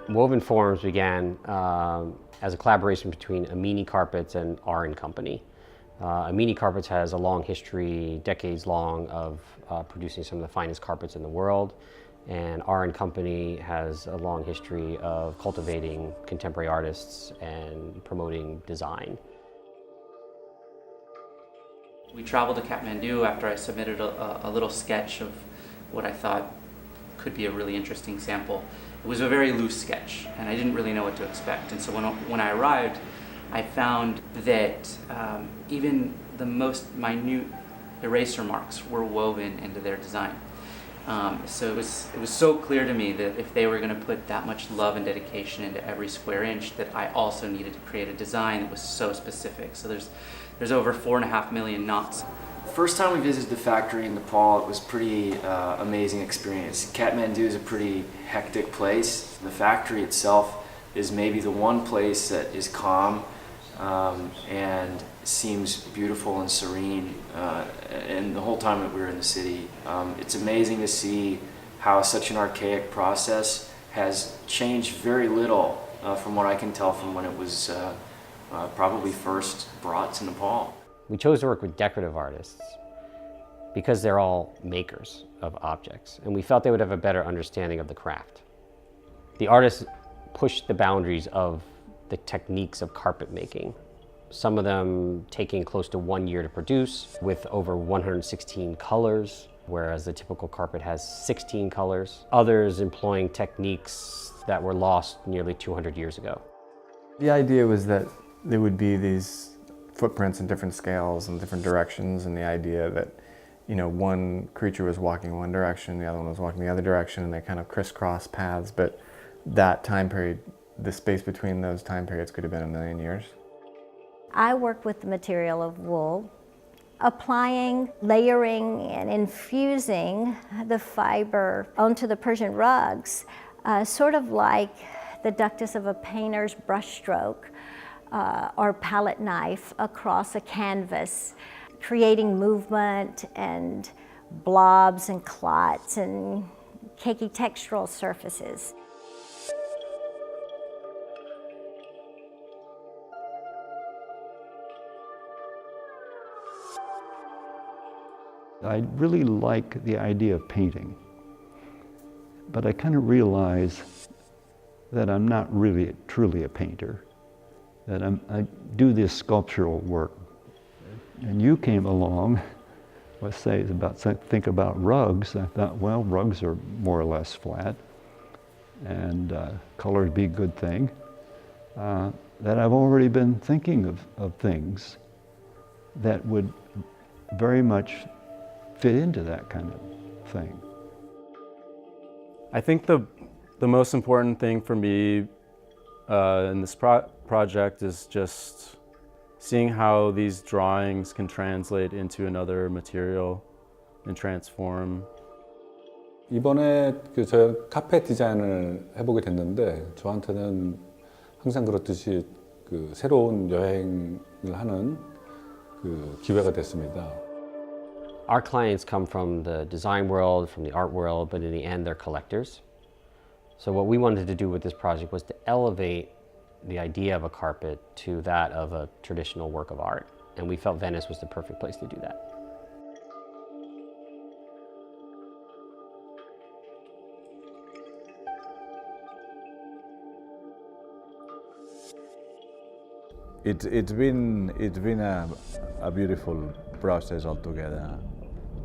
Woven Forms began as a collaboration between Amini Carpets and R & Company. Amini Carpets has a long history, decades long, of producing some of the finest carpets in the world, and R & Company has a long history of cultivating contemporary artists and promoting design. We traveled to Kathmandu after I submitted a little sketch of what I thought could be a really interesting sample. It was a very loose sketch, and I didn't really know what to expect. And so when I arrived, I found that even the most minute eraser marks were woven into their design. So it was so clear to me that if they were going to put that much love and dedication into every square inch, that I also needed to create a design that was so specific. So there's over 4.5 million knots. First time we visited the factory in Nepal, it was pretty amazing experience. Kathmandu is a pretty hectic place. The factory itself is maybe the one place that is calm and seems beautiful and serene. And the whole time that we were in the city, it's amazing to see how such an archaic process has changed very little from what I can tell from when it was probably first brought to Nepal. We chose to work with decorative artists because they're all makers of objects, and we felt they would have a better understanding of the craft. The artists pushed the boundaries of the techniques of carpet making, some of them taking close to 1 year to produce, with over 116 colors, whereas the typical carpet has 16 colors. Others employing techniques that were lost nearly 200 years ago. The idea was that there would be these footprints in different scales and different directions, and the idea that, you know, one creature was walking one direction, the other one was walking the other direction, and they kind of crisscross paths, but that time period, the space between those time periods could have been 1 million years. I worked with the material of wool, applying, layering, and infusing the fiber onto the Persian rugs, sort of like the ductus of a painter's brushstroke or palette knife across a canvas, creating movement and blobs and clots and cakey textural surfaces. I really like the idea of painting, but I kind of realize that I'm not really truly a painter, that I do this sculptural work. And you came along, let's say, think about rugs. I thought, well, rugs are more or less flat, and color would be a good thing. That I've already been thinking of things that would very much fit into that kind of thing. I think the most important thing for me in this project is just seeing how these drawings can translate into another material and transform. 이번에 저 카펫 디자인을 해보게 됐는데 저한테는 항상 그렇듯이 새로운 여행을 하는 기회가 됐습니다. Our clients come from the design world, from the art world, but in the end, they're collectors. So what we wanted to do with this project was to elevate the idea of a carpet to that of a traditional work of art. And we felt Venice was the perfect place to do that. It's been a beautiful process altogether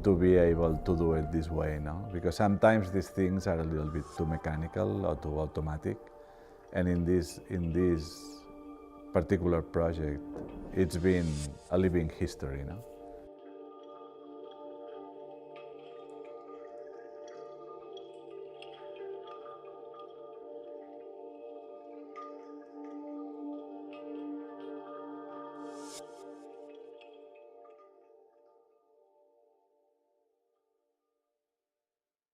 to be able to do it this way, no? Because sometimes these things are a little bit too mechanical or too automatic, and in this particular project, it's been a living history, no?